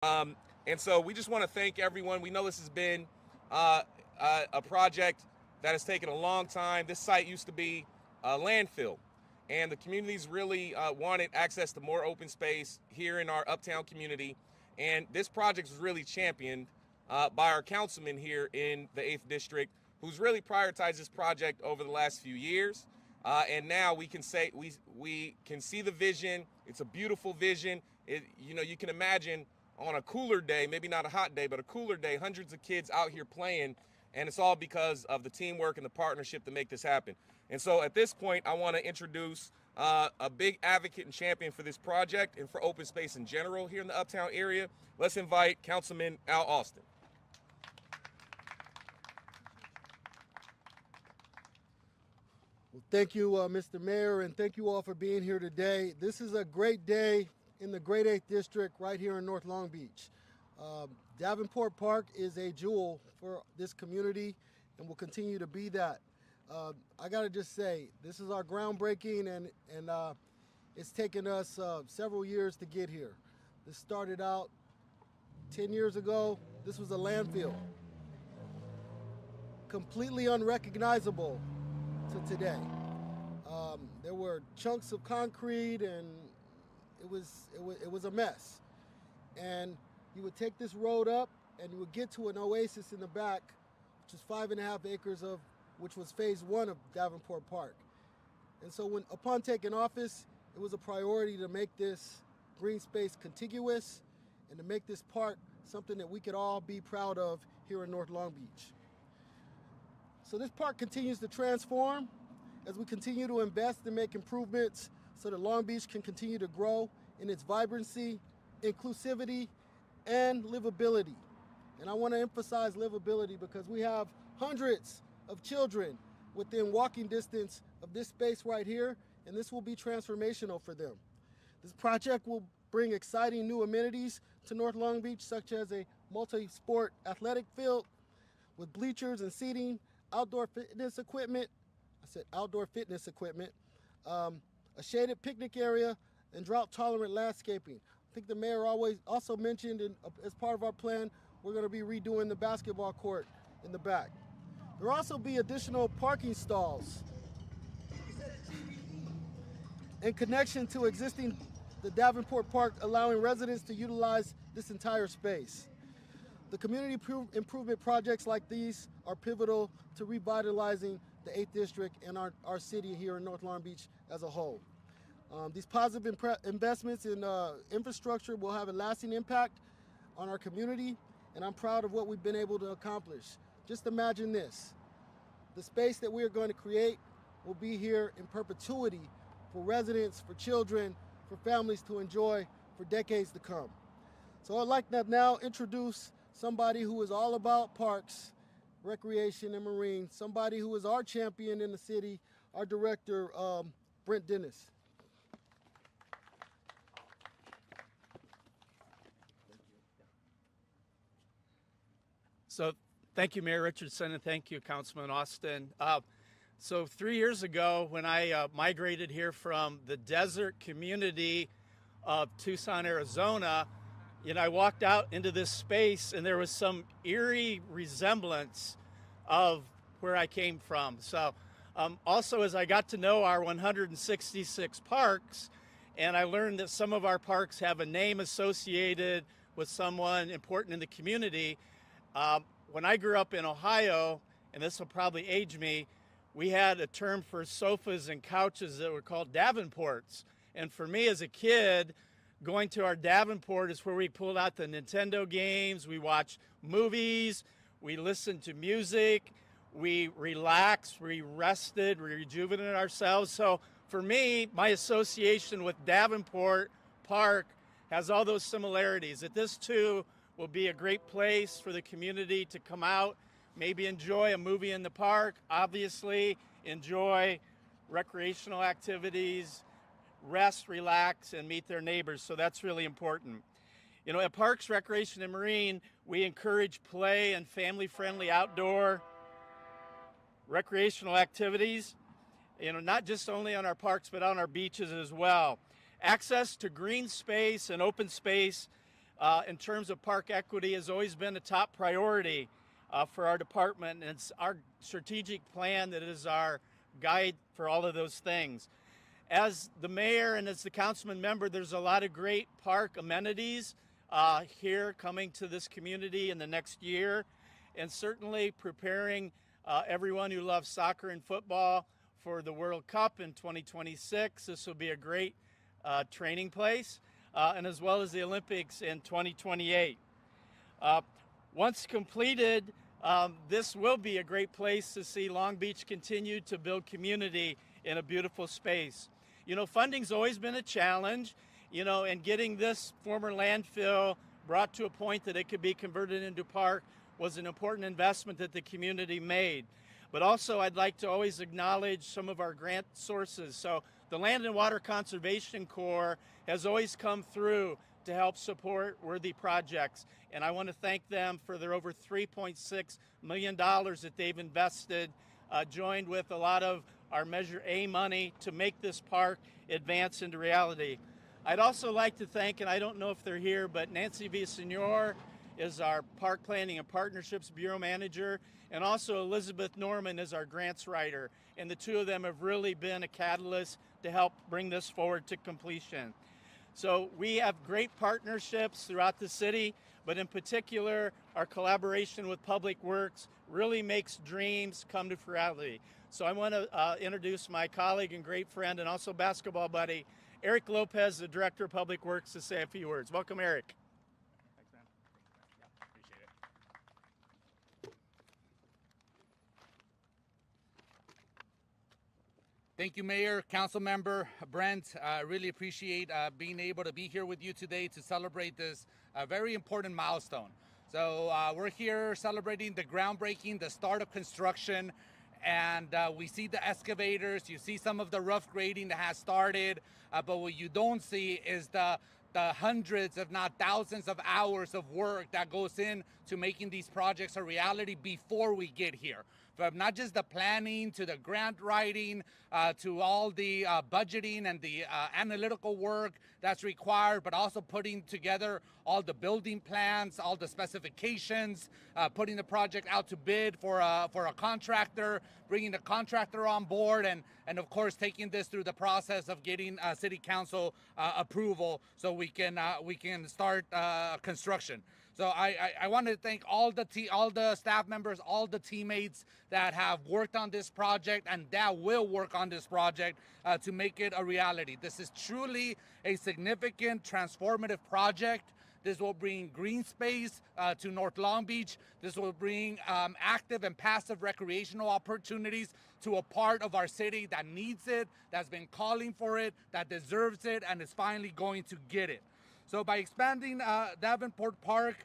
And so we just want to thank everyone. We know this has been uh, a project that has taken a long time. This site used to be a landfill, and the communities really wanted access to more open space here in our uptown community. And this project was really championed by our councilman here in the 8th District, who's really prioritized this project over the last few years. And now we can say we can see the vision. It's a beautiful vision. You can imagine on a cooler day, maybe not a hot day, but a cooler day, hundreds of kids out here playing, and it's all because of the teamwork and the partnership to make this happen. And so at this point, I want to introduce a big advocate and champion for this project and for open space in general here in the uptown area. Let's invite Councilman Al Austin. Well, thank you, Mr. Mayor, and thank you all for being here today. This is a great day in the Great 8th District right here in North Long Beach. Davenport Park is a jewel for this community and will continue to be that. I got to just say, this is our groundbreaking, and it's taken us several years to get here. This started out 10 years ago. This was a landfill, completely unrecognizable to today. There were chunks of concrete, and it was a mess. And you would take this road up, and you would get to an oasis in the back, which is 5.5 acres of, which was phase 1 of Davenport Park. And so upon taking office, it was a priority to make this green space contiguous and to make this park something that we could all be proud of here in North Long Beach. So this park continues to transform as we continue to invest and make improvements so that Long Beach can continue to grow in its vibrancy, inclusivity, and livability. And I want to emphasize livability because we have hundreds of children within walking distance of this space right here, and this will be transformational for them. This project will bring exciting new amenities to North Long Beach, such as a multi-sport athletic field with bleachers and seating, outdoor fitness equipment, a shaded picnic area, and drought-tolerant landscaping. I think the mayor also mentioned as part of our plan, we're going to be redoing the basketball court in the back. There will also be additional parking stalls in connection to the Davenport Park, allowing residents to utilize this entire space. The community improvement projects like these are pivotal to revitalizing the 8th District and our city here in North Long Beach as a whole. These positive investments in infrastructure will have a lasting impact on our community, and I'm proud of what we've been able to accomplish. Just imagine this. The space that we are going to create will be here in perpetuity for residents, for children, for families to enjoy for decades to come. So I'd like to now introduce somebody who is all about parks, recreation, and marine, somebody who is our champion in the city, our director, Brent Dennis. So thank you, Mayor Richardson, and thank you, Councilman Austin. So 3 years ago, when I migrated here from the desert community of Tucson, Arizona, I walked out into this space, and there was some eerie resemblance of where I came from. So also, as I got to know our 166 parks, and I learned that some of our parks have a name associated with someone important in the community. When I grew up in Ohio, and this will probably age me, we had a term for sofas and couches that were called Davenports. And for me as a kid, going to our Davenport is where we pulled out the Nintendo games, we watched movies, we listened to music, we relaxed, we rested, we rejuvenated ourselves. So for me, my association with Davenport Park has all those similarities, that this too will be a great place for the community to come out, maybe enjoy a movie in the park, obviously enjoy recreational activities, rest, relax, and meet their neighbors. So that's really important. At Parks, Recreation, and Marine, we encourage play and family-friendly outdoor recreational activities, not just only on our parks, but on our beaches as well. Access to green space and open space in terms of park equity has always been a top priority for our department, and it's our strategic plan that is our guide for all of those things. As the mayor and as the councilman member, there's a lot of great park amenities here coming to this community in the next year, and certainly preparing everyone who loves soccer and football for the World Cup in 2026. This will be a great training place, and as well as the Olympics in 2028. Once completed, this will be a great place to see Long Beach continue to build community in a beautiful space. You know, funding's always been a challenge, you know, and getting this former landfill brought to a point that it could be converted into park was an important investment that the community made. But also I'd like to always acknowledge some of our grant sources. So the Land and Water Conservation Corps has always come through to help support worthy projects. And I want to thank them for their over $3.6 million that they've invested, joined with a lot of our Measure A money to make this park advance into reality. I'd also like to thank, and I don't know if they're here, but Nancy Villasenor is our Park Planning and Partnerships Bureau Manager, and also Elizabeth Norman is our grants writer. And the two of them have really been a catalyst to help bring this forward to completion. So we have great partnerships throughout the city, but in particular, our collaboration with Public Works really makes dreams come to reality. So I want to introduce my colleague and great friend and also basketball buddy, Eric Lopez, the Director of Public Works, to say a few words. Welcome, Eric. Thanks, man. Yeah, appreciate it. Thank you, Mayor, Council Member Brent. I really appreciate being able to be here with you today to celebrate this very important milestone. So we're here celebrating the groundbreaking, the start of construction, and we see the excavators, you see some of the rough grading that has started, but what you don't see is the hundreds, if not thousands of hours of work that goes in to making these projects a reality before we get here. From not just the planning to the grant writing to all the budgeting and the analytical work that's required, but also putting together all the building plans, all the specifications, putting the project out to bid for a contractor, bringing the contractor on board, and of course taking this through the process of getting city council approval so we can start construction. So I want to thank all the staff members, all the teammates that have worked on this project and that will work on this project to make it a reality. This is truly a significant transformative project. This will bring green space to North Long Beach. This will bring active and passive recreational opportunities to a part of our city that needs it, that's been calling for it, that deserves it, and is finally going to get it. So by expanding Davenport Park,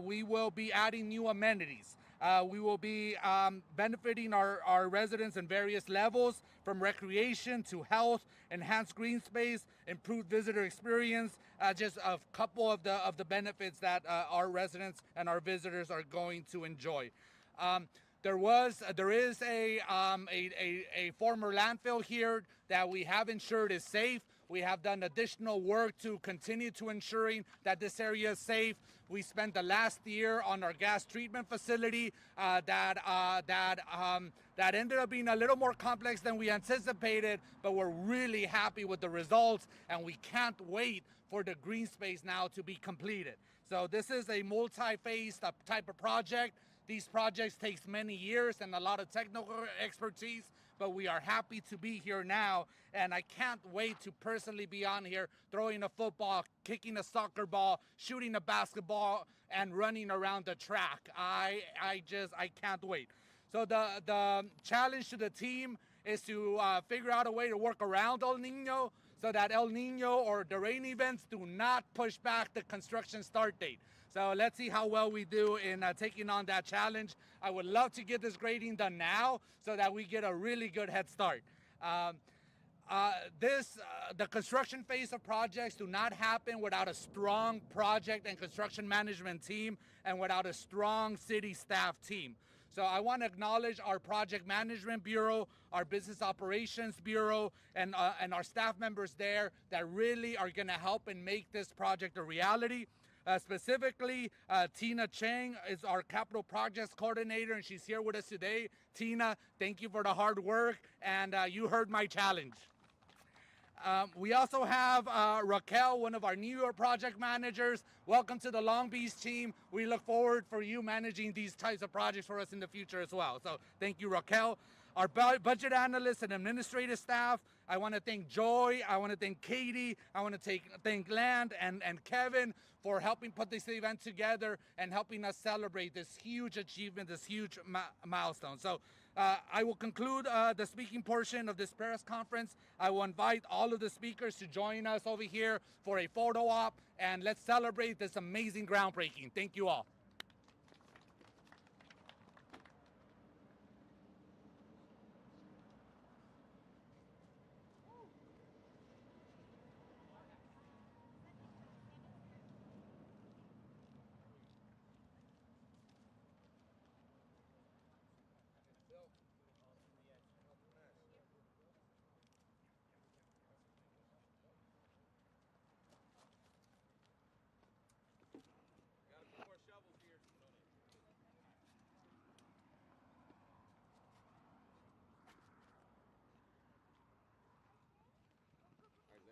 we will be adding new amenities. We will be benefiting our residents in various levels, from recreation to health, enhanced green space, improved visitor experience, just a couple of the benefits that our residents and our visitors are going to enjoy. There is a former landfill here that we have ensured is safe. We have done additional work to continue to ensuring that this area is safe. We spent the last year on our gas treatment facility that ended up being a little more complex than we anticipated, but we're really happy with the results, and we can't wait for the green space now to be completed. So this is a multi-phase type of project. These projects takes many years and a lot of technical expertise, but we are happy to be here now, and I can't wait to personally be on here throwing a football, kicking a soccer ball, shooting a basketball, and running around the track. I can't wait. So the challenge to the team is to figure out a way to work around El Nino so that El Nino or the rain events do not push back the construction start date. So let's see how well we do in taking on that challenge. I would love to get this grading done now so that we get a really good head start. The construction phase of projects do not happen without a strong project and construction management team and without a strong city staff team. So I want to acknowledge our Project Management Bureau, our Business Operations Bureau, and our staff members there that really are going to help and make this project a reality. Specifically, Tina Chang is our capital projects coordinator, and she's here with us today. Tina, thank you for the hard work, and you heard my challenge. We also have Raquel, one of our New York project managers. Welcome to the Long Beach team. We look forward for you managing these types of projects for us in the future as well. So thank you, Raquel. Our budget analysts and administrative staff, I want to thank Joy, I want to thank Katie, I want to thank Land and Kevin for helping put this event together and helping us celebrate this huge achievement, this huge milestone. So I will conclude the speaking portion of this press conference. I will invite all of the speakers to join us over here for a photo op, and let's celebrate this amazing groundbreaking. Thank you all.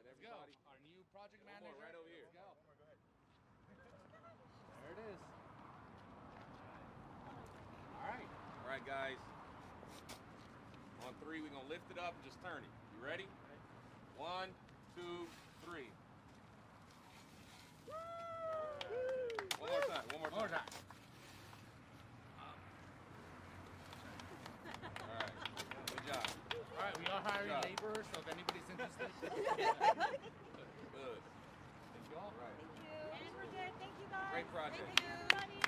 Let's go. Our new project manager. Right over here. Let's go. There it is. All right. All right, guys. On 3, we're going to lift it up and just turn it. You ready? 1, 2, 3. One more time. One more time. All right. Good job. All right, we are hiring laborers, so if anybody's interested. Good. Thank you all. All right. Thank you. And we're good. Thank you, guys. Great project. Thank you, everybody.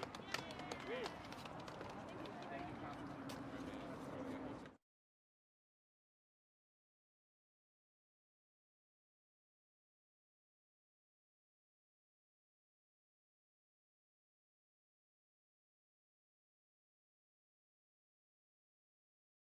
Yay.